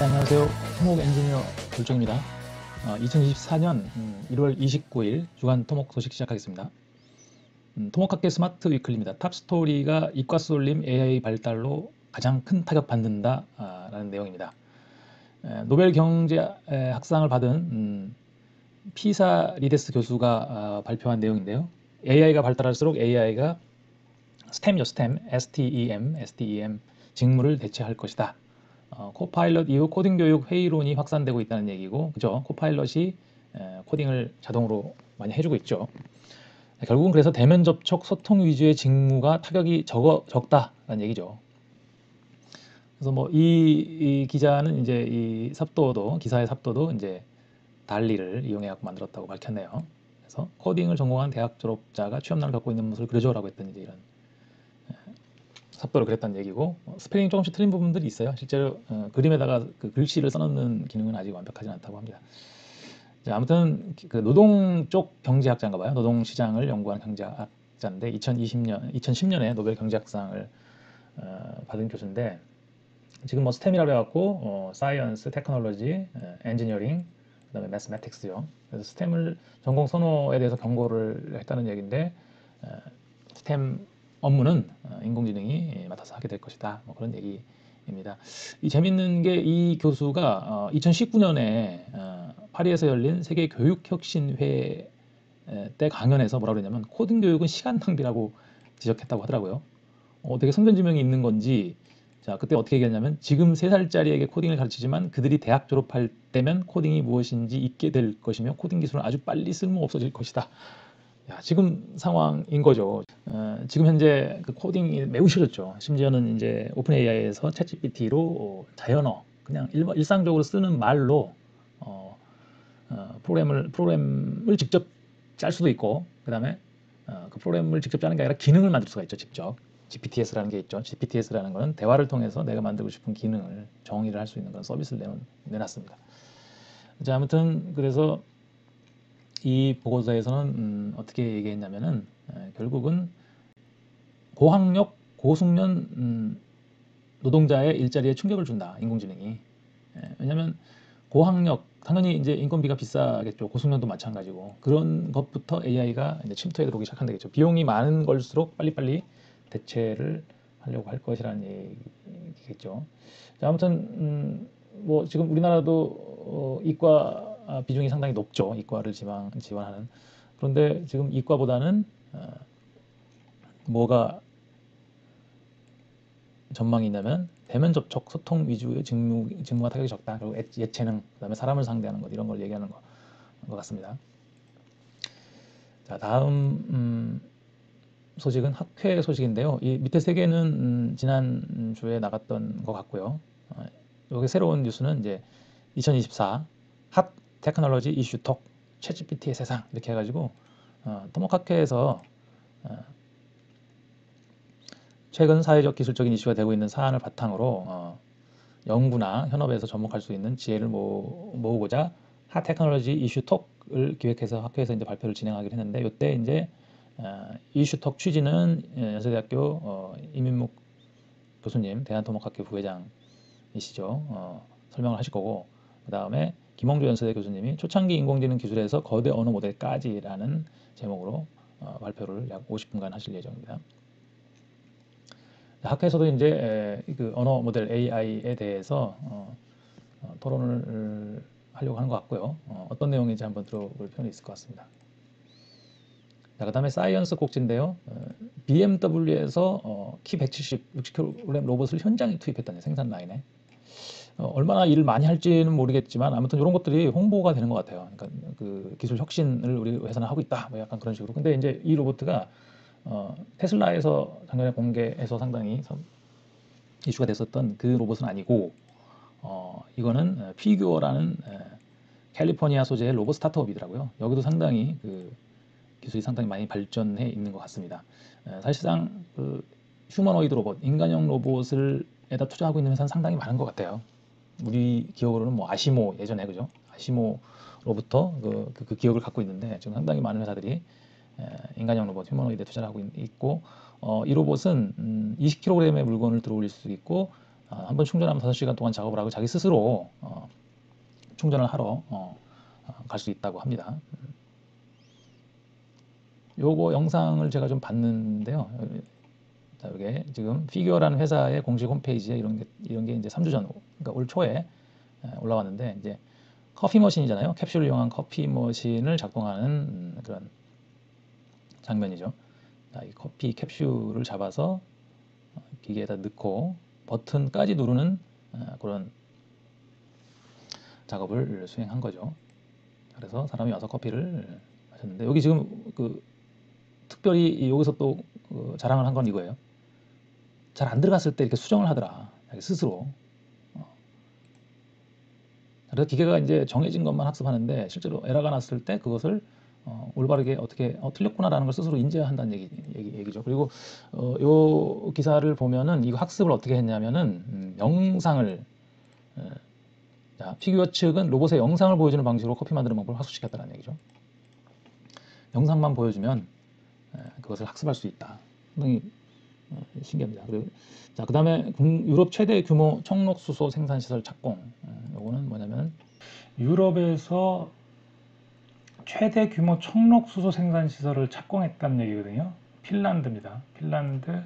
안녕하세요. 토목 엔지니어 불정입니다. 2024년 1월 29일 주간 토목 소식 시작하겠습니다. 토목학계 스마트 위클리입니다. 탑 스토리가 이과 쏠림 AI 발달로 가장 큰 타격 받는다 라는 내용입니다. 노벨 경제학상을 받은 피사 리데스 교수가 발표한 내용인데요. AI가 발달할수록 AI가 STEM이죠. STEM 직무를 대체할 것이다. 코파일럿 이후 코딩 교육 회의론이 확산되고 있다는 얘기고, 그죠? 코파일럿이 코딩을 자동으로 많이 해주고 있죠. 결국은 그래서 대면 접촉 소통 위주의 직무가 타격이 적다라는 얘기죠. 그래서 뭐 이 기자는 이제 이 삽도도 기사의 삽도도 이제 달리를 이용해갖고 만들었다고 밝혔네요. 그래서 코딩을 전공한 대학 졸업자가 취업난을 겪고 있는 모습을 그려줘라고 했던 이제 이런 삽도를 그랬다는 얘기고, 스펠링 조금씩 틀린 부분들이 있어요. 실제로 그림에다가 그 글씨를 써놓는 기능은 아직 완벽하지 않다고 합니다. 자, 아무튼 그 노동 쪽 경제학자인가 봐요. 노동시장을 연구한 경제학자인데 2010년에 노벨 경제학상을 받은 교수인데, 지금 뭐 스템이라고 해갖고 사이언스, 테크놀로지, 엔지니어링, 그다음에 매스매틱스요. 그래서 스템을 전공 선호에 대해서 경고를 했다는 얘기인데, 스템 업무는 인공지능이 맡아서 하게 될 것이다. 뭐 그런 얘기입니다. 이 재밌는 게 이 교수가 2019년에 파리에서 열린 세계 교육혁신회 때 강연에서 뭐라 그러냐면 코딩 교육은 시간 낭비라고 지적했다고 하더라고요. 되게 성견지명이 있는 건지, 자, 그때 어떻게 얘기했냐면 지금 3살짜리에게 코딩을 가르치지만 그들이 대학 졸업할 때면 코딩이 무엇인지 잊게 될 것이며 코딩 기술은 아주 빨리 쓸모없어질 것이다. 야, 지금 상황인 거죠. 지금 현재 그 코딩이 매우 쉬워졌죠. 심지어는 이제 오픈 AI에서 챗GPT로 자연어, 그냥 일상적으로 쓰는 말로 프로그램을 직접 짤 수도 있고, 그 다음에 그 프로그램을 직접 짜는 게 아니라 기능을 만들 수가 있죠. 직접 GPTS라는 게 있죠. GPTS라는 거는 대화를 통해서 내가 만들고 싶은 기능을 정의를 할 수 있는 그런 서비스를 내놨습니다. 자, 아무튼 그래서 이 보고서에서는 어떻게 얘기했냐면은 결국은 고학력, 고숙련 노동자의 일자리에 충격을 준다, 인공지능이. 왜냐하면 고학력, 당연히 이제 인건비가 비싸겠죠. 고숙련도 마찬가지고. 그런 것부터 AI가 이제 침투해 들어오기 시작한다겠죠. 비용이 많은 걸수록 빨리빨리 대체를 하려고 할 것이라는 얘기겠죠. 자, 아무튼 뭐 지금 우리나라도 이과 비중이 상당히 높죠. 이과를 지원하는. 그런데 지금 이과보다는 뭐가 전망이 있냐면 대면 접촉 소통 위주의 직무가 타격이 적다. 그리고 예체능, 그다음에 사람을 상대하는 것, 이런 걸 얘기하는 것 같습니다. 자, 다음 소식은 학회 소식인데요. 이 밑에 세 개는 지난 주에 나갔던 것 같고요. 여기 새로운 뉴스는 이제 2024 핫 테크놀로지 이슈 톡 챗GPT의 세상, 이렇게 해가지고 토목학회에서 최근 사회적 기술적인 이슈가 되고 있는 사안을 바탕으로 연구나 현업에서 접목할 수 있는 지혜를 모으고자 핫 테크놀로지 이슈 톡을 기획해서 학회에서 이제 발표를 진행하기로 했는데, 이때 이제 이슈 톡 취지는 연세대학교 이민묵 교수님, 대한토목학회 부회장이시죠. 설명을 하실 거고, 그 다음에 김홍조 연세대 교수님이 초창기 인공지능 기술에서 거대 언어 모델까지라는 제목으로 발표를 약 50분간 하실 예정입니다. 학회에서도 이제 그 언어 모델 AI에 대해서 토론을 하려고 하는 것 같고요. 어떤 내용인지 한번 들어볼 필요는 있을 것 같습니다. 자, 그 다음에 사이언스 꼭지인데요. BMW에서 키 170, 60kg 로봇을 현장에 투입했다는 생산 라인에. 얼마나 일을 많이 할지는 모르겠지만 아무튼 이런 것들이 홍보가 되는 것 같아요. 그러니까 그 기술 혁신을 우리 회사는 하고 있다, 뭐 약간 그런 식으로. 근데 이제 이 로봇가 테슬라에서 작년에 공개해서 상당히 이슈가 됐었던 그 로봇은 아니고, 이거는 피규어라는 캘리포니아 소재의 로봇 스타트업이더라고요. 여기도 상당히 그 기술이 상당히 많이 발전해 있는 것 같습니다. 사실상 그 휴머노이드 로봇, 인간형 로봇을 에다 투자하고 있는 회사는 상당히 많은 것 같아요. 우리 기억으로는 뭐 아시모, 예전에, 그죠? 아시모로부터 그 기억을 갖고 있는데, 지금 상당히 많은 회사들이 인간형 로봇, 휴머노이드에 투자를 하고 있고, 이 로봇은 20kg의 물건을 들어올릴 수 있고 한 번 충전하면 5시간 동안 작업을 하고 자기 스스로 충전을 하러 갈 수 있다고 합니다. 요거 영상을 제가 좀 봤는데요. 자, 이게 지금 피규어라는 회사의 공식 홈페이지에 이런 게 이제 3주 전, 그러니까 올 초에 올라왔는데, 이제 커피 머신이잖아요. 캡슐을 이용한 커피 머신을 작동하는 그런 장면이죠. 자, 이 커피 캡슐을 잡아서 기계에다 넣고 버튼까지 누르는 그런 작업을 수행한 거죠. 그래서 사람이 와서 커피를 마셨는데, 여기 지금 특별히 여기서 또 자랑을 한 건 이거예요. 잘 안 들어갔을 때 이렇게 수정을 하더라, 자기 스스로. 그래서 기계가 이제 정해진 것만 학습하는데, 실제로 에러가 났을 때 그것을 올바르게 어떻게 틀렸구나라는 걸 스스로 인지한다는 얘기죠. 그리고 요 기사를 보면은 이거 학습을 어떻게 했냐면은 영상을 자, 피규어 측은 로봇의 영상을 보여주는 방식으로 커피 만드는 방법을 학습시켰다는 얘기죠. 영상만 보여주면 그것을 학습할 수 있다. 상당히 신기합니다. 그리고 자, 그다음에 유럽 최대 규모 청록수소 생산 시설 착공. 요거는 뭐냐면 유럽에서 최대 규모 청록수소 생산 시설을 착공했다는 얘기거든요. 핀란드입니다. 핀란드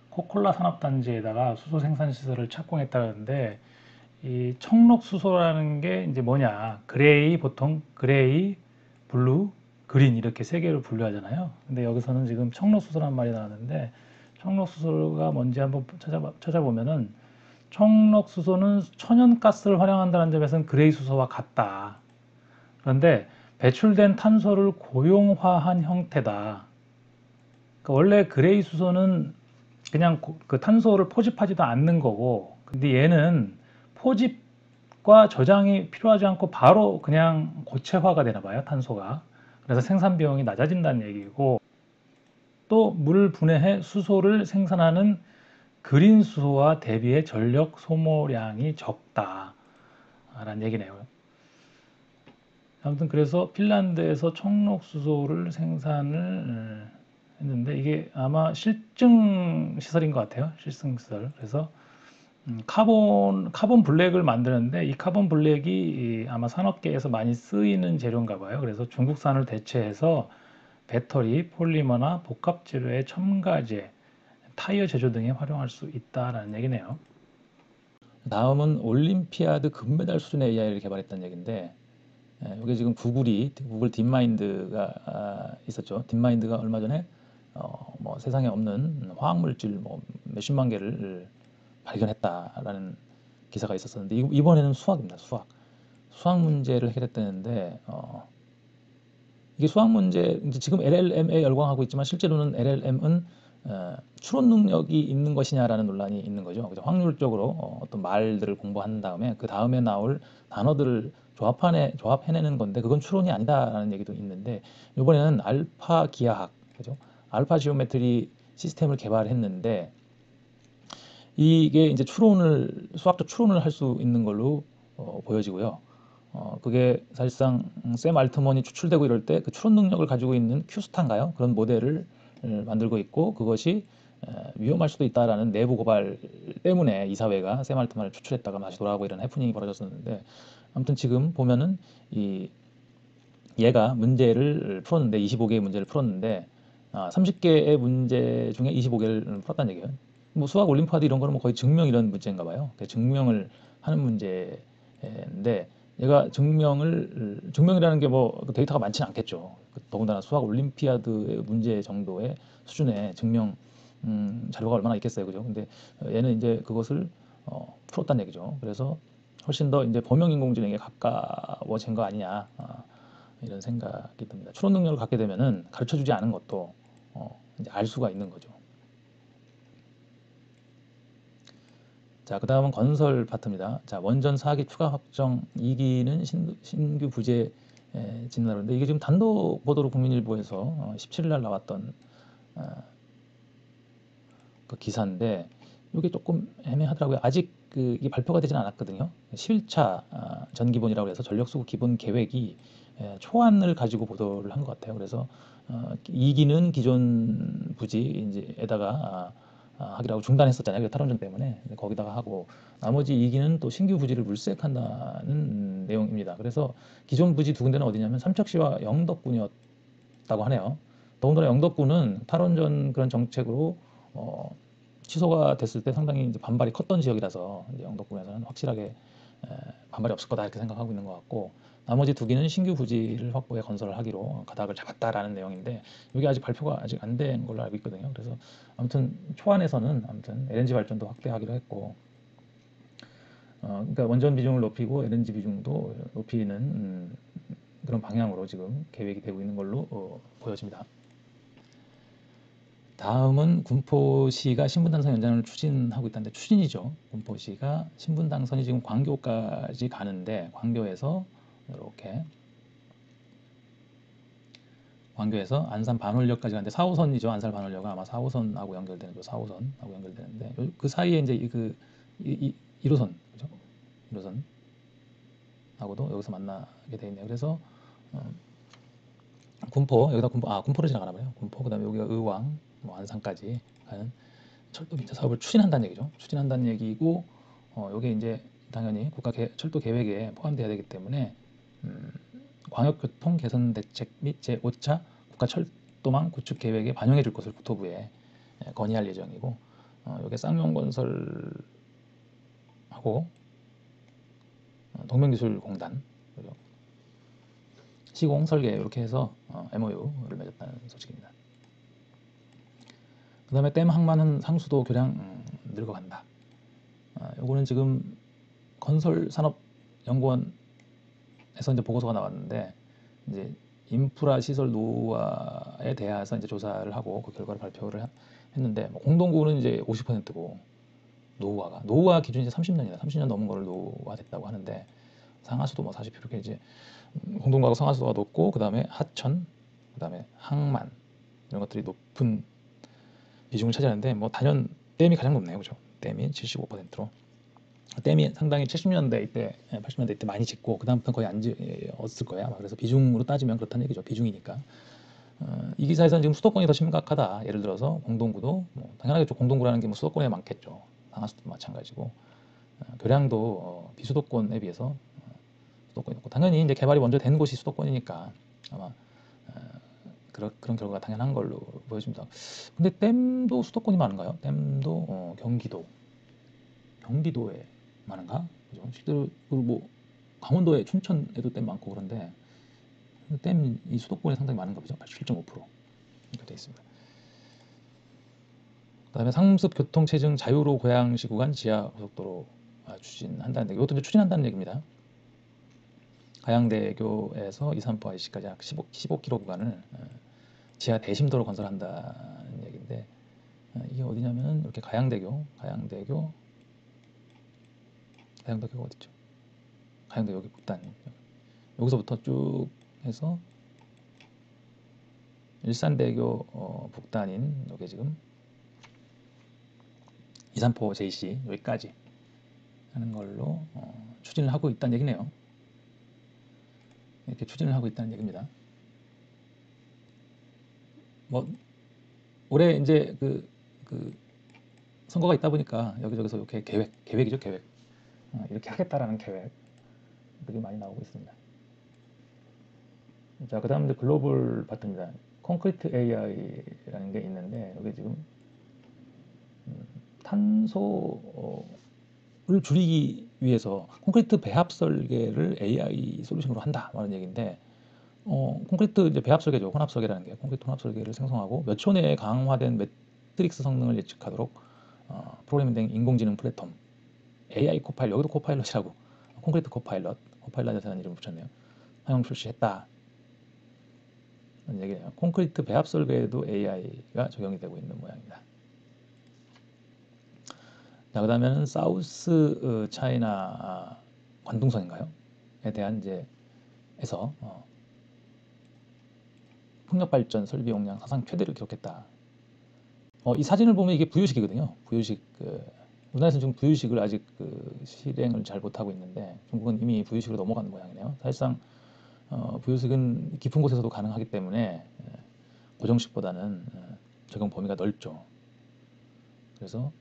코콜라 산업단지에다가 수소 생산 시설을 착공했다는데, 이 청록수소라는 게 이제 뭐냐? 그레이, 보통 그레이, 블루, 그린 이렇게 세 개를 분류하잖아요. 근데 여기서는 지금 청록수소라는 말이 나왔는데, 청록수소가 뭔지 한번 찾아보면은, 청록수소는 천연가스를 활용한다는 점에서는 그레이 수소와 같다. 그런데 배출된 탄소를 고용화한 형태다. 그러니까 원래 그레이 수소는 그냥 그 탄소를 포집하지도 않는 거고, 근데 얘는 포집과 저장이 필요하지 않고 바로 그냥 고체화가 되나 봐요, 탄소가. 그래서 생산 비용이 낮아진다는 얘기고, 또 물 분해해 수소를 생산하는 그린 수소와 대비해 전력 소모량이 적다라는 얘기네요. 아무튼 그래서 핀란드에서 청록수소를 생산을 했는데, 이게 아마 실증 시설인 것 같아요. 실증 시설. 그래서 카본 블랙을 만드는데, 이 카본 블랙이 아마 산업계에서 많이 쓰이는 재료인가 봐요. 그래서 중국산을 대체해서 배터리, 폴리머나 복합재료의 첨가제, 타이어 제조 등에 활용할 수 있다라는 얘기네요. 다음은 올림피아드 금메달 수준의 AI를 개발했다는 얘기인데, 이게 지금 구글 딥마인드가 있었죠. 딥마인드가 얼마 전에 뭐 세상에 없는 화학물질 뭐 몇십만 개를 발견했다라는 기사가 있었었는데, 이번에는 수학입니다. 수학 문제를 해결했다는데, 이게 수학 문제, 이제 지금 LLM에 열광하고 있지만 실제로는 LLM은 추론 능력이 있는 것이냐라는 논란이 있는 거죠. 그래서 확률적으로 어떤 말들을 공부한 다음에 그 다음에 나올 단어들을 조합해내는 건데, 그건 추론이 아니다라는 얘기도 있는데, 이번에는 알파 기하학, 그죠? 알파 지오메트리 시스템을 개발했는데, 이게 이제 수학적 추론을 할 수 있는 걸로 보여지고요. 그게 사실상 샘 알트먼이 추출되고 이럴 때 그 추론 능력을 가지고 있는 큐스타인가요? 그런 모델을 만들고 있고, 그것이 위험할 수도 있다라는 내부 고발 때문에 이사회가 샘 알트만을 추출했다가 다시 돌아가고 이런 해프닝이 벌어졌었는데, 아무튼 지금 보면은 얘가 문제를 풀었는데, 25개의 문제를 풀었는데 30개의 문제 중에 25개를 풀었다는 얘기예요. 뭐 수학 올림피아드 이런 거는 뭐 거의 증명 이런 문제인가 봐요. 증명을 하는 문제인데, 얘가 증명이라는 게 뭐 데이터가 많지는 않겠죠. 더군다나 수학 올림피아드 문제 정도의 수준의 증명 자료가 얼마나 있겠어요, 그죠? 근데 얘는 이제 그것을 풀었다는 얘기죠. 그래서 훨씬 더 이제 범용 인공지능에 가까워진 거 아니냐, 이런 생각이 듭니다. 추론 능력을 갖게 되면은 가르쳐주지 않은 것도 이제 알 수가 있는 거죠. 자, 그 다음은 건설 파트입니다. 자, 원전 4기 추가 확정 2기는 신규 부재 진행하는데, 이게 지금 단독 보도로 국민일보에서 17일 날 나왔던 그 기사인데, 이게 조금 애매하더라고요. 아직 이게 발표가 되진 않았거든요. 11차 전기본이라고 해서 전력수급 기본 계획이 초안을 가지고 보도를 한 것 같아요. 그래서 2기는 기존 부지에다가 하기로 중단했었잖아요. 그 탈원전 때문에. 근데 거기다가 하고 나머지 2기는 또 신규 부지를 물색한다는 내용입니다. 그래서 기존 부지 두 군데는 어디냐면 삼척시와 영덕군이었다고 하네요. 더군다나 영덕군은 탈원전 그런 정책으로 취소가 됐을 때 상당히 이제 반발이 컸던 지역이라서 이제 영덕군에서는 확실하게 반발이 없을 거다 이렇게 생각하고 있는 것 같고, 나머지 두 개는 신규 부지를 확보해 건설을 하기로 가닥을 잡았다라는 내용인데, 이게 아직 발표가 아직 안 된 걸로 알고 있거든요. 그래서 아무튼 초안에서는 아무튼 LNG 발전도 확대하기로 했고, 그러니까 원전 비중을 높이고 LNG 비중도 높이는 그런 방향으로 지금 계획이 되고 있는 걸로 보여집니다. 다음은 군포시가 신분당선 연장을 추진하고 있다는데, 추진이죠. 군포시가 신분당선이 지금 광교까지 가는데, 광교에서 이렇게 광교에서 안산 반월역까지 가는데 4호선이죠. 안산 반월역은 아마 4호선하고 연결되는 거, 4호선하고 연결되는데 그 사이에 이제 그 1호선, 그죠? 1호선하고도 여기서 만나게 돼 있네요. 그래서 군포, 여기다 군포를 지나가나 봐요. 군포, 그다음에 여기가 의왕, 뭐 안산까지 가는 철도 기차 사업을 추진한다는 얘기죠. 추진한다는 얘기고, 이게 이제 당연히 철도 계획에 포함돼야 되기 때문에 광역교통 개선 대책 및 제5차 국가철도망 구축 계획에 반영해 줄 것을 국토부에 건의할 예정이고, 이게 쌍용건설하고 동명기술공단, 그리고 시공 설계 이렇게 해서 MOU를 맺었다는 소식입니다. 그 다음에 댐 항만 상수도 교량 늙어간다. 요거는 지금 건설산업연구원에서 이제 보고서가 나왔는데, 이제 인프라 시설 노후화에 대해서 이제 조사를 하고 그 결과를 발표를 했는데, 뭐 공동구는 이제 50%고, 노후화 기준이 이제 30년이다. 30년 넘은 거를 노후화됐다고 하는데, 상하수도 뭐 40% 이렇게 이제 공동구하고 상하수도가 높고, 그 다음에 하천, 그 다음에 항만 이런 것들이 높은 비중을 차지하는데, 뭐 단연 댐이 가장 높네요, 그죠? 댐이 75%로. 댐이 상당히 70년대 이때, 80년대 이때 많이 짓고 그 다음부터 거의 안 지었을 거야. 그래서 비중으로 따지면 그렇다는 얘기죠. 비중이니까. 이 기사에서는 지금 수도권이 더 심각하다. 예를 들어서 공동구도, 뭐 당연하겠죠. 공동구라는 게 뭐 수도권에 많겠죠. 상하수도 마찬가지고, 교량도 비수도권에 비해서 수도권이 높고, 당연히 이제 개발이 먼저 된 곳이 수도권이니까 아마 그런 결과가 당연한 걸로 보여집니다. 근데 댐도 수도권이 많은가요? 댐도 경기도에 많은가? 그죠? 실제로 뭐 강원도에 춘천에도 댐 많고 그런데 댐이 수도권에 상당히 많은가 보죠. 87.5% 이렇게 되어 있습니다. 그다음에 상습 교통 체증 자유로 고양시 구간 지하 고속도로 추진한다는 얘기. 이것도 이제 추진한다는 얘기입니다. 가양대교에서 이산포 IC까지 약 15km 구간을 지하 대심도로 건설한다는 얘기인데, 이게 어디냐면은 이렇게 가양대교가 어디죠? 가양대 여기 북단, 여기서부터 쭉 해서 일산대교 북단인 여기 지금 이산포 JC 여기까지 하는 걸로 추진을 하고 있다는 얘기네요. 이렇게 추진을 하고 있다는 얘기입니다. 뭐 올해 이제 그 선거가 있다 보니까 여기저기서 이렇게 계획이죠, 계획. 이렇게 하겠다라는 계획들이 많이 나오고 있습니다. 자, 그 다음 이제 글로벌 바텀입니다. 콘크리트 AI라는 게 있는데, 여기 지금 탄소를 줄이기 위해서 콘크리트 배합 설계를 AI 솔루션으로 한다, 라는 얘기인데, 콘크리트 이제 배합 설계죠. 혼합 설계라는 게 콘크리트 혼합 설계를 생성하고 몇 초 내에 강화된 매트릭스 성능을 예측하도록 프로그래밍된 인공지능 플랫폼 AI 코파일럿, 여기도 코파일럿이라고, 콘크리트 코파일럿이라는 이름을 붙였네요. 사용 출시했다. 얘기네요. 콘크리트 배합 설계에도 AI가 적용이 되고 있는 모양입니다. 자, 그다음에는 사우스 차이나 관동선인가요?에 대한 이제 에서 풍력 발전 설비 용량 사상 최대를 기록했다. 이 사진을 보면 이게 부유식이거든요. 부유식, 우리나라에서는 지금 부유식을 아직 실행을 잘 못하고 있는데, 중국은 이미 부유식으로 넘어간 모양이네요. 사실상 부유식은 깊은 곳에서도 가능하기 때문에 고정식보다는 적용 범위가 넓죠. 그래서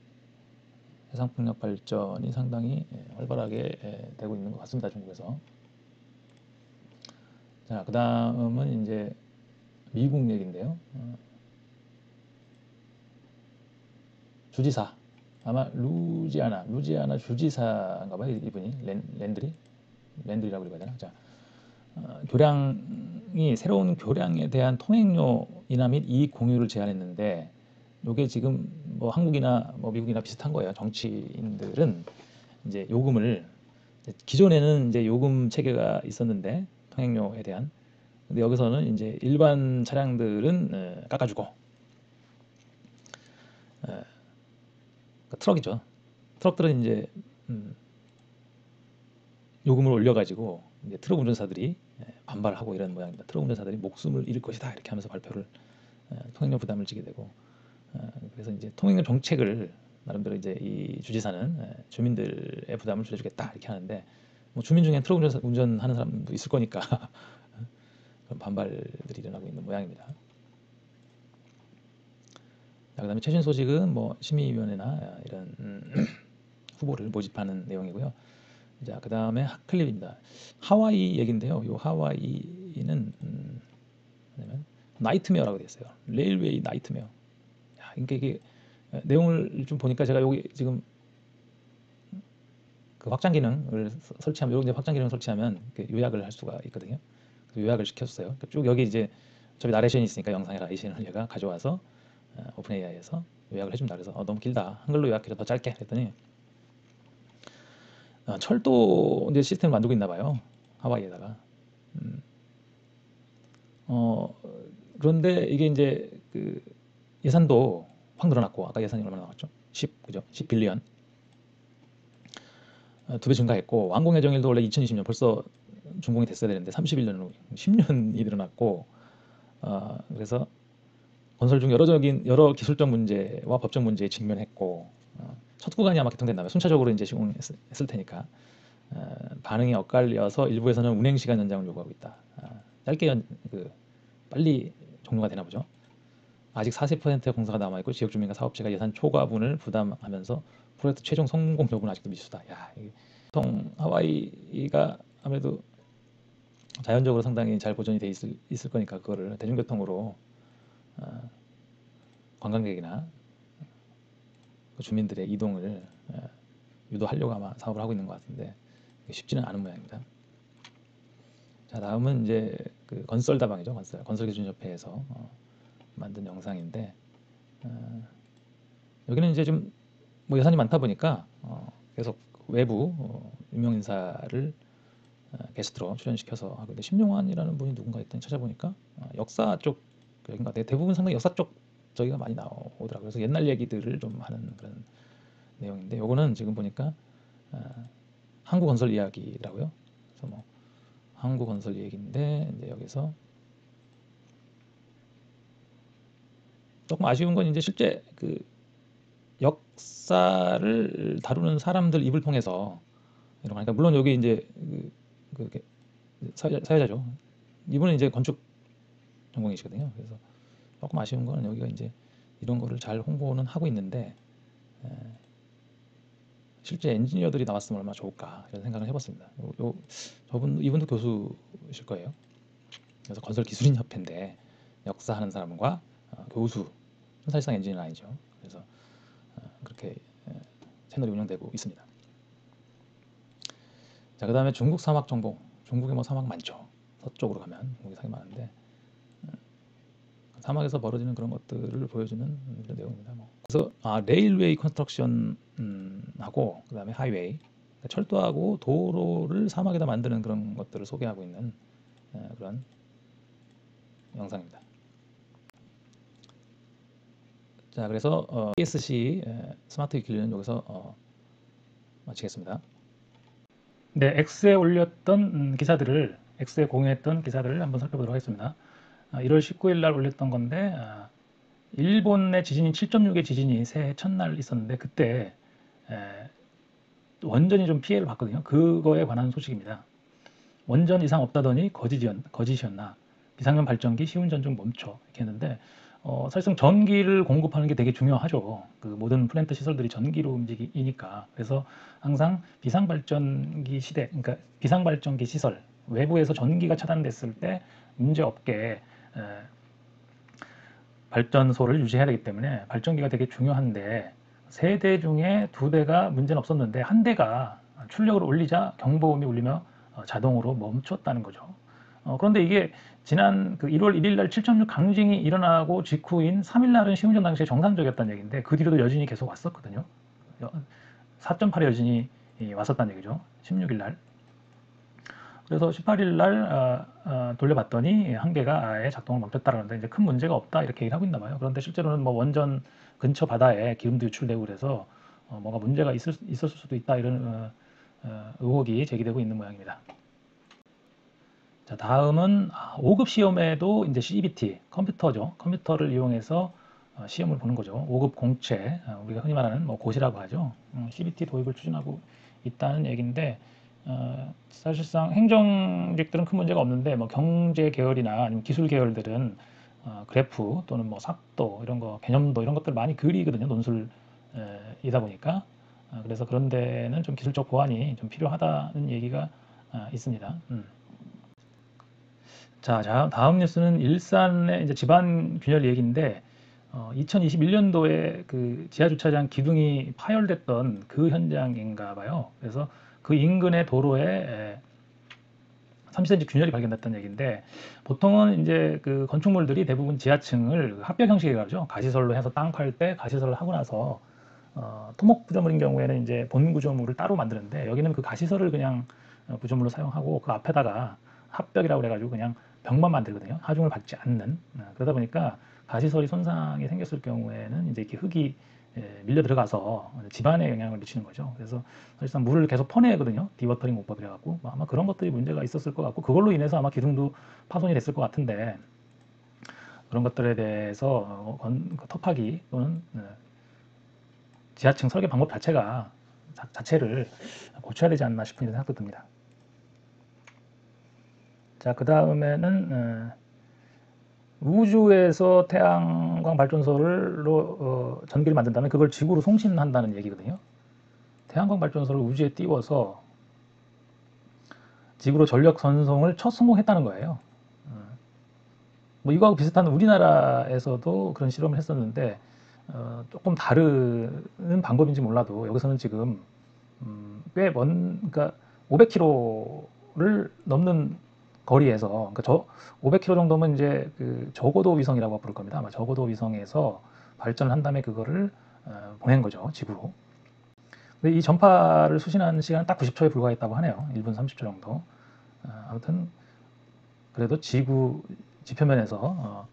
해상풍력 발전이 상당히 활발하게 되고 있는 것 같습니다. 중국에서. 자, 그 다음은 이제 미국 얘기인데요. 주지사, 아마 루지아나 주지사인가 봐요. 이분이 랜드리라고 읽어야 되나? 자, 새로운 교량에 대한 통행료 인하 및 이익 공유를 제안했는데, 요게 지금 뭐 한국이나 뭐 미국이나 비슷한 거예요. 정치인들은 이제 요금을, 기존에는 이제 요금 체계가 있었는데 통행료에 대한, 근데 여기서는 이제 일반 차량들은 깎아주고, 그러니까 트럭이죠. 트럭들은 이제 요금을 올려가지고 이제 트럭 운전사들이 반발하고 이런 모양입니다. 트럭 운전사들이 목숨을 잃을 것이다 이렇게 하면서 발표를, 통행료 부담을 지게 되고, 그래서 이제 통행료 정책을 나름대로 이제 이 주지사는 주민들의 부담을 줄여주겠다 이렇게 하는데, 뭐 주민 중에 트럭 운전하는 사람도 있을 거니까 그런 반발들이 일어나고 있는 모양입니다. 자, 그다음에 최신 소식은 뭐 심의위원회나 이런 후보를 모집하는 내용이고요. 자, 그 다음에 클립입니다. 하와이 얘긴데요. 요 하와이는 뭐냐면 나이트메어라고 되어 있어요. 레일웨이 나이트메어. 야, 그러니까 이게 내용을 좀 보니까 제가 여기 지금 그 확장 기능을 설치하면, 이런 확장 기능을 설치하면 요약을 할 수가 있거든요. 그래서 요약을 시켰어요. 그러니까 쭉 여기 이제 어차피 나레이션이 있으니까 영상의 나레이션을 얘가 가져와서 오픈 AI에서 요약을 해준다. 그래서 너무 길다. 한글로 요약해서 더 짧게 했더니 철도 이제 시스템을 만들고 있나 봐요. 하와이에다가. 그런데 이게 이제 그 예산도 확 늘어났고, 아까 예산이 얼마나 나왔죠? 10 빌리언. 2배 증가했고, 완공 예정일도 원래 2020년 벌써 준공이 됐어야 되는데 31년으로 10년이 늘어났고, 그래서 건설 중 여러 기술적 문제와 법적 문제에 직면했고, 첫 구간이 아마 개통된 다음에 순차적으로 이제 시공했을 테니까 반응이 엇갈려서 일부에서는 운행 시간 연장을 요구하고 있다. 짧게 빨리 종료가 되나 보죠. 아직 40%의 공사가 남아있고 지역 주민과 사업체가 예산 초과분을 부담하면서 프로젝트 최종 성공 여부는 아직도 미수다. 야, 보통 하와이가 아무래도 자연적으로 상당히 잘 보존이 돼 있을 거니까 그거를 대중교통으로 관광객이나 그 주민들의 이동을 유도하려고 아마 사업을 하고 있는 것 같은데 쉽지는 않은 모양입니다. 자, 다음은 이제 그 건설다방이죠. 건설기준협회에서 만든 영상인데, 여기는 이제 좀 뭐 예산이 많다 보니까 계속 외부 유명 인사를 게스트로 출연시켜서 하고, 근데 심용환이라는 분이 누군가 했더니 찾아보니까 역사 쪽인가, 대부분 상당히 역사 쪽 저기가 많이 나오더라고요. 그래서 옛날 얘기들을 좀 하는 그런 내용인데, 요거는 지금 보니까 한국 건설 이야기라고요. 그래서 뭐 한국 건설 얘기인데, 이제 여기서 조금 아쉬운 건 이제 실제 그 역사를 다루는 사람들 입을 통해서 이런 거니까, 물론 여기 이제 그 사회자죠. 이분은 이제 건축 전공이시거든요. 그래서 조금 아쉬운 건 여기가 이제 이런 거를 잘 홍보는 하고 있는데, 실제 엔지니어들이 나왔으면 얼마나 좋을까 이런 생각을 해봤습니다. 이분도 교수실 거예요. 그래서 건설기술인 협회인데 역사하는 사람과 교수, 사실상 엔지니어는 아니죠. 그래서 그렇게 채널이 운영되고 있습니다. 자, 그 다음에 중국 사막 정보. 중국에 뭐 사막 많죠. 서쪽으로 가면 중국이 사막이 많은데, 사막에서 벌어지는 그런 것들을 보여주는 그런 내용입니다. 그래서 레일웨이 컨스트럭션 하고, 그 다음에 하이웨이, 그러니까 철도하고 도로를 사막에다 만드는 그런 것들을 소개하고 있는 그런 영상입니다. 자, 그래서 ESC 스마트 위클리는 여기서 마치겠습니다. 네, X에 올렸던 기사들을, X에 공유했던 기사들을 한번 살펴보도록 하겠습니다. 1월 19일 날 올렸던 건데, 일본의 지진이 7.6의 지진이 새해 첫날 있었는데, 그때 원전이 좀 피해를 봤거든요. 그거에 관한 소식입니다. 원전 이상 없다더니 거짓이었나? 비상용 발전기 시운전 중 멈춰. 이렇게 했는데, 사실상 전기를 공급하는 게 되게 중요하죠. 그 모든 플랜트 시설들이 전기로 움직이니까. 그래서 항상 비상발전기 시대, 그러니까 비상발전기 시설, 외부에서 전기가 차단됐을 때 문제 없게 에, 발전소를 유지해야 되기 때문에 발전기가 되게 중요한데, 3대 중에 2대가 문제는 없었는데 한 대가 출력을 올리자 경보음이 울리며 자동으로 멈췄다는 거죠. 그런데 이게 지난 그 1월 1일 날 7.6 강진이 일어나고 직후인 3일 날은 시운전 당시에 정상적이었다는 얘기인데, 그 뒤로도 여진이 계속 왔었거든요. 4.8의 여진이 왔었다는 얘기죠. 16일 날. 그래서 18일 날 돌려봤더니 한 개가 아예 작동을 멈췄다라는데, 이제 큰 문제가 없다 이렇게 얘기를 하고 있나 봐요. 그런데 실제로는 뭐 원전 근처 바다에 기름도 유출되고 그래서 뭔가 문제가 있었을 수도 있다, 이런 의혹이 제기되고 있는 모양입니다. 자, 다음은 5급 시험에도 이제 CBT, 컴퓨터죠. 컴퓨터를 이용해서 시험을 보는 거죠. 5급 공채, 우리가 흔히 말하는 뭐 고시라고 하죠. CBT 도입을 추진하고 있다는 얘기인데, 사실상 행정직들은 큰 문제가 없는데, 뭐 경제 계열이나 아니면 기술 계열들은 그래프 또는 뭐 삭도 이런 거, 개념도 이런 것들 많이 그리거든요. 논술이다 보니까. 그래서 그런 데는 좀 기술적 보완이 좀 필요하다는 얘기가 있습니다. 자, 다음 뉴스는 일산의 이제 집안 균열 얘기인데, 2021년도에 그 지하 주차장 기둥이 파열됐던 그 현장인가 봐요. 그래서 그 인근의 도로에 30cm 균열이 발견됐다는 얘기인데, 보통은 이제 그 건축물들이 대부분 지하층을 합벽 형식에 가죠. 가시설로 해서 땅 팔 때 가시설을 하고 나서 토목 구조물인 경우에는 이제 본 구조물을 따로 만드는데, 여기는 그 가시설을 그냥 구조물로 사용하고 그 앞에다가 합벽이라고 그래가지고 그냥 벽만 만들거든요. 하중을 받지 않는. 그러다 보니까 가시설이 손상이 생겼을 경우에는 이제 이렇게 흙이 밀려 들어가서 집안에 영향을 미치는 거죠. 그래서 사실상 물을 계속 퍼내거든요. 디워터링 공법이라 갖고 아마 그런 것들이 문제가 있었을 것 같고, 그걸로 인해서 아마 기둥도 파손이 됐을 것 같은데, 그런 것들에 대해서 터파기 또는 지하층 설계 방법 자체를 고쳐야 되지 않나 싶은 생각도 듭니다. 자, 그 다음에는 우주에서 태양광 발전소로 전기를 만든다면 그걸 지구로 송신한다는 얘기거든요. 태양광 발전소를 우주에 띄워서 지구로 전력 전송을 첫 성공했다는 거예요. 뭐 이거하고 비슷한 우리나라에서도 그런 실험을 했었는데, 조금 다른 방법인지 몰라도 여기서는 지금 그러니까 500km를 넘는 거리에서, 그러니까 500km 정도면 이제 그 저고도 위성이라고 부를 겁니다. 아마 저고도 위성에서 발전을 한 다음에 그거를 보낸 거죠, 지구로. 근데 이 전파를 수신하는 시간은 딱 90초에 불과했다고 하네요. 1분 30초 정도. 아무튼 그래도 지표면에서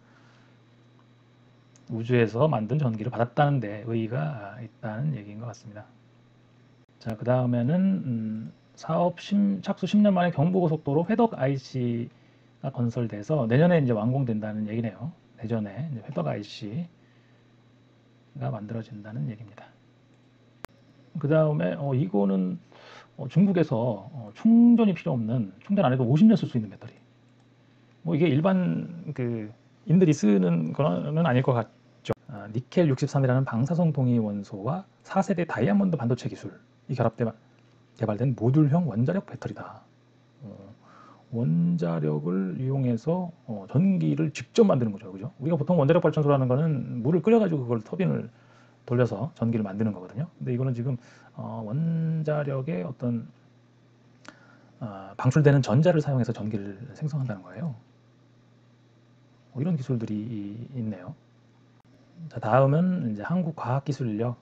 우주에서 만든 전기를 받았다는 데 의의가 있다는 얘기인 것 같습니다. 자, 그 다음에는 착수 10년 만에 경부고속도로 회덕 IC가 건설돼서 내년에 이제 완공된다는 얘기네요. 내년에 이제 회덕 IC가 만들어진다는 얘기입니다. 그 다음에 이거는 중국에서 충전이 필요 없는, 충전 안 해도 50년 쓸 수 있는 배터리. 뭐 이게 일반 그 인들이 쓰는 거는 아닐 것 같죠. 니켈 63이라는 방사성 동위 원소와 4세대 다이아몬드 반도체 기술이 결합돼 개발된 모듈형 원자력 배터리다. 원자력을 이용해서 전기를 직접 만드는 거죠. 그죠? 우리가 보통 원자력 발전소라는 거는 물을 끓여가지고 그걸 터빈을 돌려서 전기를 만드는 거거든요. 근데 이거는 지금 원자력의 어떤 방출되는 전자를 사용해서 전기를 생성한다는 거예요. 이런 기술들이 있네요. 자, 다음은 이제 한국 과학기술력.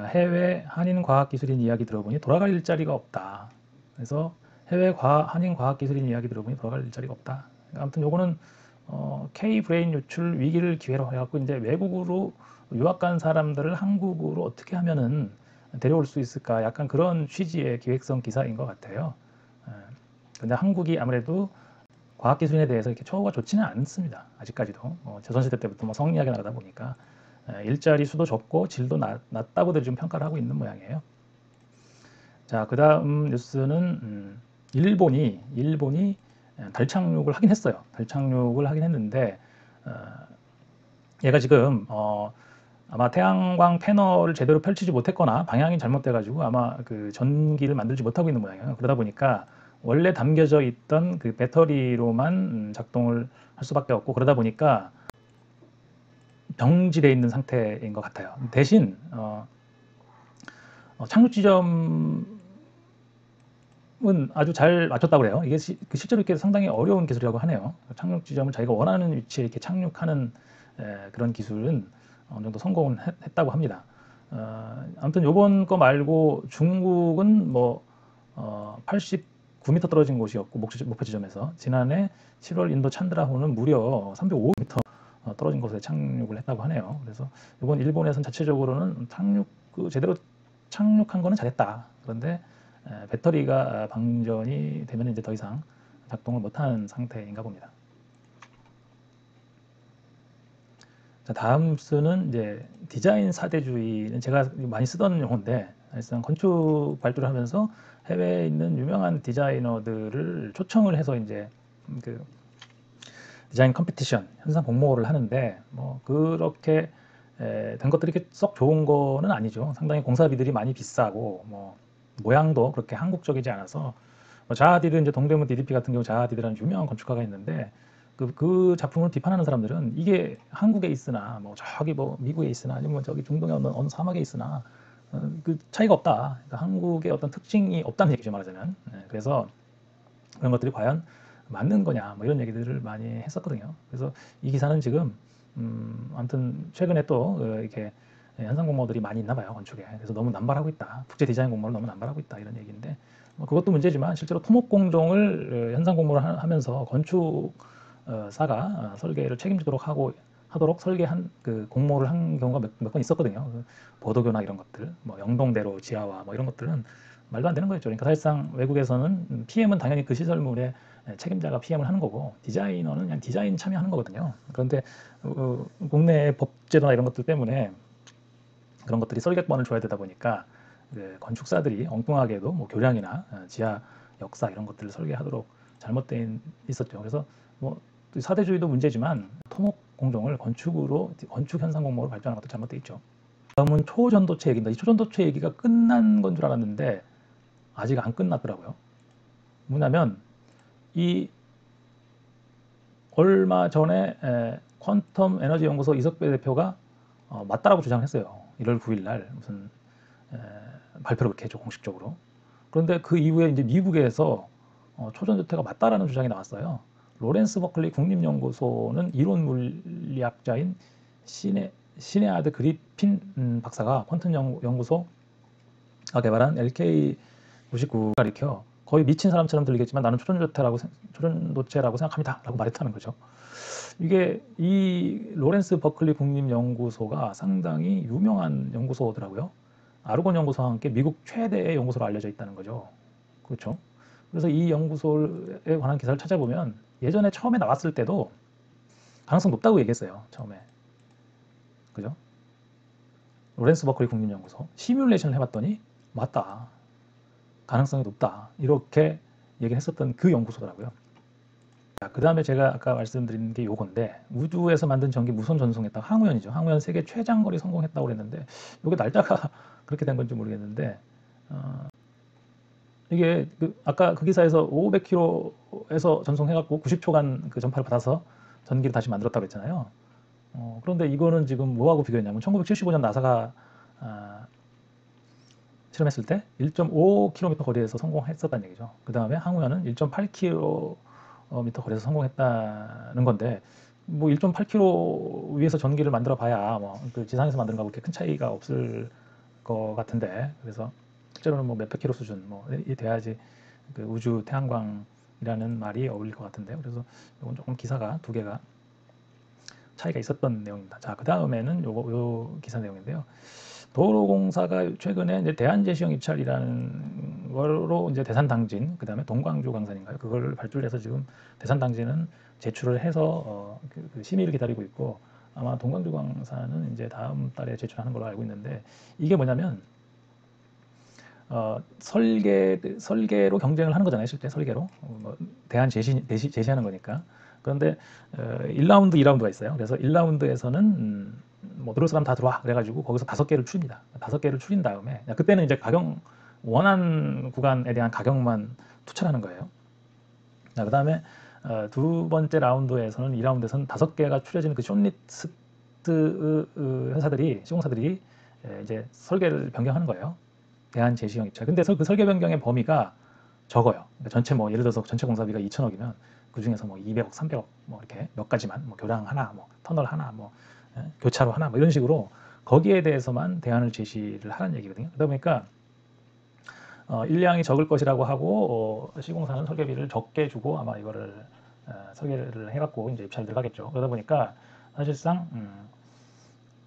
해외 한인 과학기술인 이야기 들어보니 돌아갈 일자리가 없다. 그래서 해외 한인 과학기술인 이야기 들어보니 돌아갈 일자리가 없다. 아무튼 요거는 K-브레인 유출 위기를 기회로 해갖고 이제 외국으로 유학 간 사람들을 한국으로 어떻게 하면은 데려올 수 있을까, 약간 그런 취지의 기획성 기사인 것 같아요. 근데 한국이 아무래도 과학기술에 대해서 이렇게 처우가 좋지는 않습니다. 아직까지도. 조선시대 때부터 뭐 성리하게 나가다 보니까 일자리 수도 적고 질도 낮다고들 좀 평가를 하고 있는 모양이에요. 자, 그 다음 뉴스는 일본이 달 착륙을 하긴 했어요. 달 착륙을 하긴 했는데 얘가 지금 아마 태양광 패널을 제대로 펼치지 못했거나 방향이 잘못돼 가지고 아마 그 전기를 만들지 못하고 있는 모양이에요. 그러다 보니까 원래 담겨져 있던 그 배터리로만 작동을 할 수밖에 없고, 그러다 보니까 정지되어 있는 상태인 것 같아요. 대신 착륙 지점은 아주 잘 맞췄다고 그래요. 이게 실제로 이렇게 상당히 어려운 기술이라고 하네요. 착륙 지점을 자기가 원하는 위치에 이렇게 착륙하는 그런 기술은 어느 정도 성공을 했다고 합니다. 아무튼 요번 거 말고 중국은 뭐 89m 떨어진 곳이었고, 목표 지점에서 지난해 7월 인도 찬드라호는 무려 305m 떨어진 곳에 착륙을 했다고 하네요. 그래서 이번 일본에서는 자체적으로는 제대로 착륙한 거는 잘했다. 그런데 배터리가 방전이 되면 이제 더 이상 작동을 못하는 상태인가 봅니다. 자, 다음 수는 이제 디자인 사대주의는 제가 많이 쓰던 용어인데, 사실상 건축 발주를 하면서 해외에 있는 유명한 디자이너들을 초청을 해서 이제 그 디자인 컴피티션, 현상 공모를 하는데, 뭐 그렇게 된 것들이 이렇게 썩 좋은 거는 아니죠. 상당히 공사비들이 많이 비싸고, 뭐 모양도 그렇게 한국적이지 않아서, 뭐 자하 디드, 이제 동대문 DDP 같은 경우 자하 디드라는 유명한 건축가가 있는데, 그 작품을 비판하는 사람들은 이게 한국에 있으나 뭐 저기 뭐 미국에 있으나 아니면 저기 중동의 어느 사막에 있으나 그 차이가 없다. 그러니까 한국의 어떤 특징이 없다는 얘기죠, 말하자면. 그래서 그런 것들이 과연 맞는 거냐, 뭐 이런 얘기들을 많이 했었거든요. 그래서 이 기사는 지금 아무튼 최근에 또 이렇게 현상 공모들이 많이 있나 봐요, 건축에. 그래서 너무 남발하고 있다. 국제 디자인 공모를 너무 남발하고 있다, 이런 얘기인데, 뭐 그것도 문제지만 실제로 토목 공정을 현상 공모를 하면서 건축사가 설계를 책임지도록 하도록 설계한 그 공모를 한 경우가 몇 번 있었거든요. 그 보도교나 이런 것들, 뭐 영동대로 지하화 뭐 이런 것들은 말도 안 되는 거였죠. 그러니까 사실상 외국에서는 PM은 당연히 그 시설물의 책임자가 PM을 하는 거고, 디자이너는 그냥 디자인 참여하는 거거든요. 그런데 국내 법제도나 이런 것들 때문에 그런 것들이 설계권을 줘야 되다 보니까 그 건축사들이 엉뚱하게도 뭐 교량이나 지하 역사 이런 것들을 설계하도록 잘못돼 있었죠. 그래서 뭐 사대주의도 문제지만 토목 공정을 건축 현상 공모로 발전하는 것도 잘못돼 있죠. 다음은 초전도체 얘기입니다. 이 초전도체 얘기가 끝난 건 줄 알았는데 아직 안 끝났더라고요. 뭐냐면 이 얼마 전에 퀀텀 에너지 연구소 이석배 대표가 맞다라고 주장을 했어요. 1월 9일 날 무슨 발표를 그렇게 했죠, 공식적으로. 그런데 그 이후에 이제 미국에서 초전도체가 맞다라는 주장이 나왔어요. 로렌스 버클리 국립연구소는 이론 물리학자인 시네아드 그리핀 박사가 퀀텀 연구소가 개발한 LK99가 가리켜 거의 미친 사람처럼 들리겠지만 나는 초전도체라고 생각합니다 라고 말했다는 거죠. 이게 이 로렌스 버클리 국립연구소가 상당히 유명한 연구소더라고요. 아르곤 연구소와 함께 미국 최대의 연구소로 알려져 있다는 거죠. 그렇죠. 그래서 이 연구소에 관한 기사를 찾아보면 예전에 처음에 나왔을 때도 가능성 높다고 얘기했어요. 처음에. 그죠? 로렌스 버클리 국립연구소. 시뮬레이션을 해봤더니 맞다. 가능성이 높다. 이렇게 얘기를 했었던 그 연구소더라고요. 그 다음에 제가 아까 말씀드린 게 요건데, 우주에서 만든 전기 무선 전송했다. 항우연이죠. 항우연 세계 최장거리 성공했다고 그랬는데, 이게 날짜가 그렇게 된 건지 모르겠는데, 이게 아까 그 기사에서 500km에서 전송해갖고 90초간 그 전파를 받아서 전기를 다시 만들었다고 했잖아요. 그런데 이거는 지금 뭐하고 비교했냐면 1975년 나사가 실험했을 때 1.5km 거리에서 성공했었다는 얘기죠. 그 다음에 항우연은 1.8km 거리에서 성공했다는 건데, 뭐 1.8km 위에서 전기를 만들어 봐야 뭐그 지상에서 만드는 거하고 그렇게 큰 차이가 없을 것 같은데, 그래서 실제로는 뭐 몇백 킬로 수준 이 돼야지 그 우주 태양광이라는 말이 어울릴 것 같은데요. 그래서 이건 조금 기사가 두 개가 차이가 있었던 내용입니다. 자, 그 다음에는 요 기사 내용인데요. 도로공사가 최근에 이제 대한제시형 입찰이라는 거로 이제 대산당진, 그 다음에 동광주 광산인가요? 그걸 발주해서 지금 대산당진은 제출을 해서 그 심의를 기다리고 있고, 아마 동광주 광산은 이제 다음 달에 제출하는 걸로 알고 있는데, 이게 뭐냐면 설계로 경쟁을 하는 거잖아요. 실제 설계로 뭐 제시하는 거니까. 그런데 1라운드, 2라운드가 있어요. 그래서 1라운드에서는 뭐 들어올 사람 다 들어와 그래가지고 거기서 5개를 추립니다. 5개를 추린 다음에 그때는 이제 가격 원한 구간에 대한 가격만 투철하는 거예요. 그 다음에 두 번째 라운드에서는 2라운드에서는 5개가 추려지는 그 숏리스트 회사들이 시공사들이 이제 설계를 변경하는 거예요. 대안 제시형 입찰. 근데 그 설계 변경의 범위가 적어요. 그러니까 전체 뭐 예를 들어서 전체 공사비가 2천억이면 그 중에서 뭐 200억, 300억 뭐 이렇게 몇 가지만 뭐 교량 하나, 뭐 터널 하나, 뭐 교차로 하나, 뭐 이런 식으로 거기에 대해서만 대안을 제시를 하라는 얘기거든요. 그러다 보니까 일량이 적을 것이라고 하고 시공사는 설계비를 적게 주고 아마 이거를 설계를 해갖고 이제 입찰 들어가겠죠. 그러다 보니까 사실상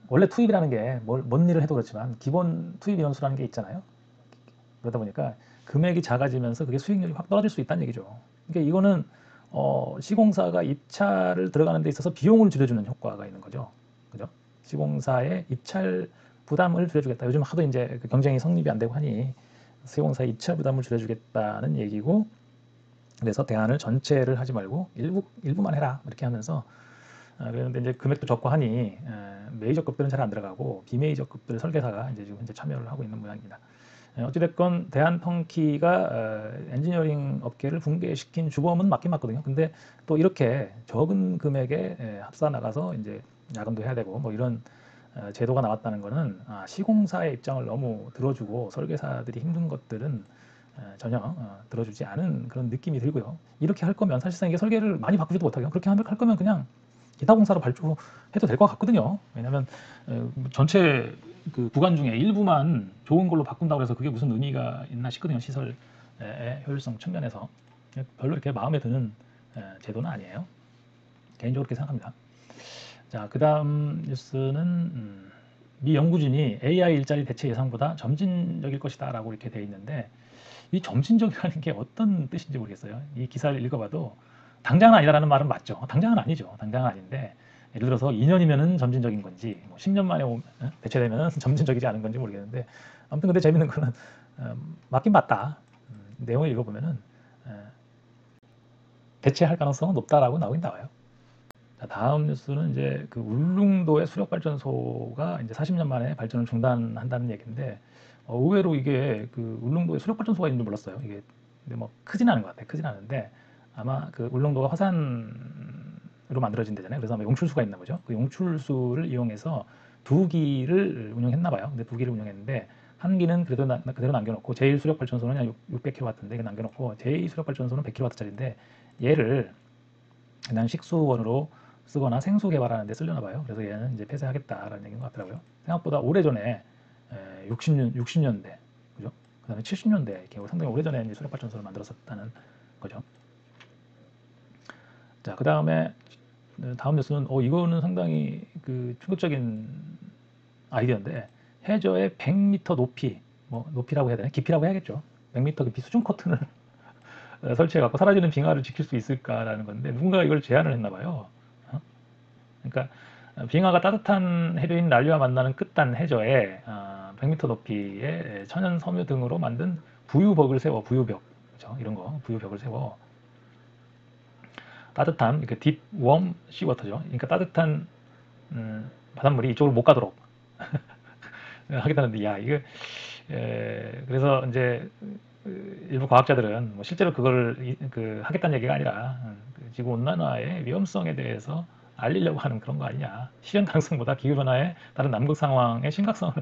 원래 투입이라는 게 뭔 일을 해도 그렇지만 기본 투입 인원수라는 게 있잖아요. 그러다 보니까 금액이 작아지면서 그게 수익률이 확 떨어질 수 있다는 얘기죠. 그러니까 이거는 시공사가 입찰을 들어가는 데 있어서 비용을 줄여주는 효과가 있는 거죠. 그죠? 시공사의 입찰 부담을 줄여주겠다. 요즘 하도 이제 그 경쟁이 성립이 안 되고 하니 시공사의 입찰 부담을 줄여주겠다는 얘기고, 그래서 대안을 전체를 하지 말고 일부만 해라 이렇게 하면서 그런데 이제 금액도 적고 하니 메이저급들은 잘 안 들어가고 비메이저급들 설계사가 이제 지금 현재 참여를 하고 있는 모양입니다. 어찌됐건 대한턴키가 엔지니어링 업계를 붕괴시킨 주범은 맞긴 맞거든요. 근데 또 이렇게 적은 금액에 합사 나가서 이제 야근도 해야 되고 뭐 이런 제도가 나왔다는 거는 시공사의 입장을 너무 들어주고 설계사들이 힘든 것들은 전혀 들어주지 않은 그런 느낌이 들고요. 이렇게 할 거면 사실상 이게 설계를 많이 바꾸지도 못하게 그렇게 할 거면 그냥 기타공사로 발주해도 될 것 같거든요. 왜냐하면 전체 그 구간 중에 일부만 좋은 걸로 바꾼다고 해서 그게 무슨 의미가 있나 싶거든요. 시설의 효율성 측면에서 별로 이렇게 마음에 드는 제도는 아니에요. 개인적으로 그렇게 생각합니다. 자, 그 다음 뉴스는 미 연구진이 AI 일자리 대체 예상보다 점진적일 것이다 라고 이렇게 돼 있는데, 이 점진적이라는 게 어떤 뜻인지 모르겠어요. 이 기사를 읽어봐도 당장은 아니다라는 말은 맞죠. 당장은 아니죠. 당장은 아닌데 예를 들어서 2년이면은 점진적인 건지 뭐 10년 만에 대체되면은 점진적이지 않은 건지 모르겠는데, 아무튼 근데 재밌는 거는 맞긴 맞다. 내용을 읽어보면은 대체할 가능성은 높다라고 나와요. 자, 다음 뉴스는 이제 그 울릉도의 수력 발전소가 이제 40년 만에 발전을 중단한다는 얘기인데, 의외로 이게 그 울릉도에 수력 발전소가 있는 줄 몰랐어요. 이게 근데 뭐 크진 않은 것 같아요. 크진 않은데 아마 그 울릉도가 화산으로 만들어진 데잖아요. 그래서 아마 용출수가 있나 보죠. 그 용출수를 이용해서 두 기를 운영했나 봐요. 근데 두 기를 운영했는데 한 기는 그래도 그대로 남겨놓고, 제1 수력 발전소는 한 600kW인데 이거 남겨놓고 제2 수력 발전소는 100kW짜리인데 얘를 그냥 식수원으로 쓰거나 생수 개발하는 데 쓰려나 봐요. 그래서 얘는 이제 폐쇄하겠다라는 얘기인 것 같더라고요. 생각보다 오래전에 60년대, 그죠? 그 다음에 70년대 이렇게 상당히 오래전에 이제 수력 발전소를 만들었었다는 거죠. 자, 그 다음에 다음 뉴스는 이거는 상당히 그 충격적인 아이디어인데, 해저의 100m 높이, 뭐 높이라고 해야 되나? 깊이라고 해야겠죠. 100m 깊이 수중 커튼을 설치해갖고 사라지는 빙하를 지킬 수 있을까라는 건데, 누군가 이걸 제안을 했나 봐요. 그러니까 빙하가 따뜻한 해류인 난류와 만나는 끝단 해저에 100m 높이의 천연 섬유 등으로 만든 부유벽을 세워, 부유벽, 그렇죠? 이런 거 부유벽을 세워 따뜻한 이렇게 딥 웜 시워터죠. 그러니까 따뜻한 바닷물이 이쪽으로 못 가도록 하겠다는데, 야 이게 그래서 이제 일부 과학자들은 뭐 실제로 그걸 하겠다는 얘기가 아니라 그 지구 온난화의 위험성에 대해서 알리려고 하는 그런 거 아니냐, 실현 가능성보다 기후 변화의 다른 남극 상황의 심각성을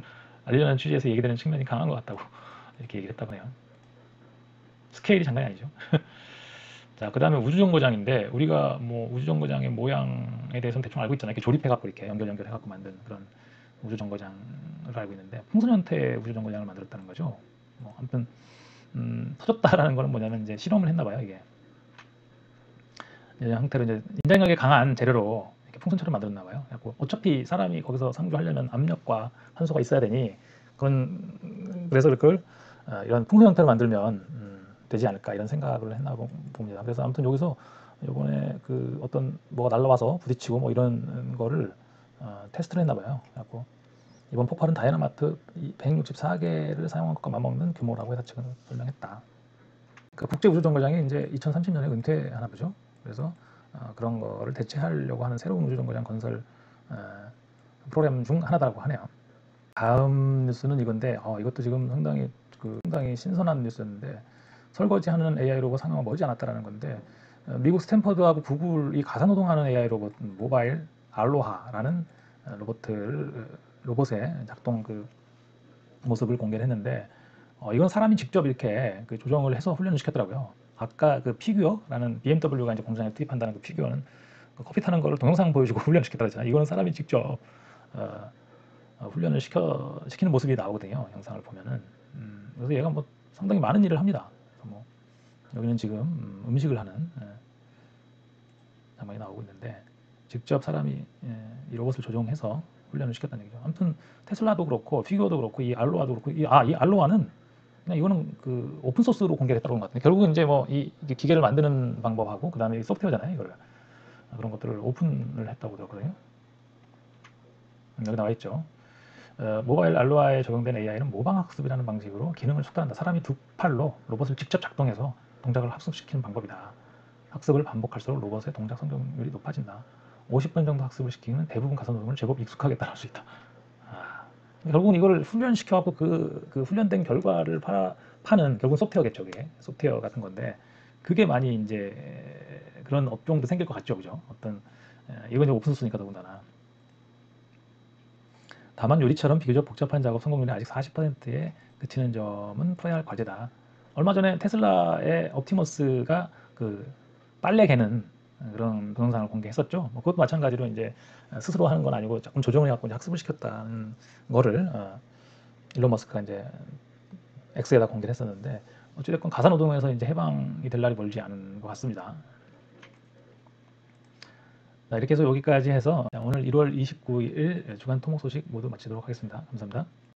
알리려는 취지에서 얘기되는 측면이 강한 것 같다고 이렇게 얘기를 했다고 해요. 스케일이 장난이 아니죠. 자, 그 다음에 우주정거장인데, 우리가 뭐 우주정거장의 모양에 대해서는 대충 알고 있잖아요. 이렇게 조립해갖고 이렇게 연결해갖고 만든 그런 우주정거장을 알고 있는데, 풍선 형태의 우주정거장을 만들었다는 거죠. 뭐 아무튼 터졌다라는 거는 뭐냐면 이제 실험을 했나 봐요. 이게 형태로 이제 인장력이 강한 재료로 이렇게 풍선처럼 만들었나 봐요. 그래서 어차피 사람이 거기서 상주하려면 압력과 산소가 있어야 되니 그래서 그걸 이런 풍선 형태로 만들면 되지 않을까 이런 생각을 했나 봅니다. 그래서 아무튼 여기서 이번에 그 어떤 뭐가 날라와서 부딪히고 뭐 이런 거를 테스트를 했나 봐요. 그래서 이번 폭발은 다이나마이트 164개를 사용한 것과 맞먹는 규모라고 회사 측은 설명했다. 그 국제우주정거장이 이제 2030년에 은퇴하나 보죠. 그래서 그런 거를 대체하려고 하는 새로운 우주정거장 건설 프로그램 중 하나라고 하네요. 다음 뉴스는 이건데 이것도 지금 상당히 신선한 뉴스였는데 설거지하는 AI 로봇 상용화 머지 않았다라는 건데 미국 스탠퍼드하고 구글이 가사노동하는 AI 로봇 모바일 알로하라는 로봇의 작동 모습을 공개를 했는데 이건 사람이 직접 이렇게 조정을 해서 훈련을 시켰더라고요. 아까 피규어라는 BMW가 이제 공장에 투입한다는 피규어는 커피 타는 거를 동영상 보여주고 훈련을 시켰다고 했잖아요. 이거는 사람이 직접 훈련을 시키는 모습이 나오거든요. 영상을 보면은. 그래서 얘가 뭐 상당히 많은 일을 합니다. 뭐 여기는 지금 음식을 하는 장면이 나오고 있는데 직접 사람이 이 로봇을 조종해서 훈련을 시켰다는 얘기죠. 아무튼 테슬라도 그렇고 피규어도 그렇고 이 알로하도 그렇고 이 알로하는 그냥 이거는 오픈 소스로 공개했다고 하는 것 같은데 결국은 이제 뭐 이 기계를 만드는 방법하고 그다음에 이 소프트웨어잖아요. 이걸 그런 것들을 오픈을 했다고 들었거든요. 여기 나와 있죠. 모바일 알로하에 적용된 AI는 모방학습이라는 방식으로 기능을 촉단한다. 사람이 두 팔로 로봇을 직접 작동해서 동작을 학습시키는 방법이다. 학습을 반복할수록 로봇의 동작 성공률이 높아진다. 50번 정도 학습을 시키면 대부분 가사노동을 제법 익숙하게 따라할 수 있다. 결국은 이걸 훈련시켜갖고 그 훈련된 결과를 파는 결국은 소프트웨어겠죠. 그게 소프트웨어 같은 건데 그게 많이 이제 그런 업종도 생길 것 같죠. 그죠? 이건 이제 오픈소스니까 더군다나. 다만 요리처럼 비교적 복잡한 작업 성공률이 아직 40%에 그치는 점은 풀어야 할 과제다. 얼마 전에 테슬라의 옵티머스가 빨래 개는 그런 동영상을 공개했었죠. 뭐 그것도 마찬가지로 이제 스스로 하는 건 아니고 조금 조정을 해갖고 이제 학습을 시켰다는 거를 일론 머스크가 이제 X에다 공개를 했었는데 어찌됐건 가사노동에서 이제 해방이 될 날이 멀지 않은 것 같습니다. 자, 이렇게 해서 여기까지 해서 오늘 1월 29일 주간 토목 소식 모두 마치도록 하겠습니다. 감사합니다.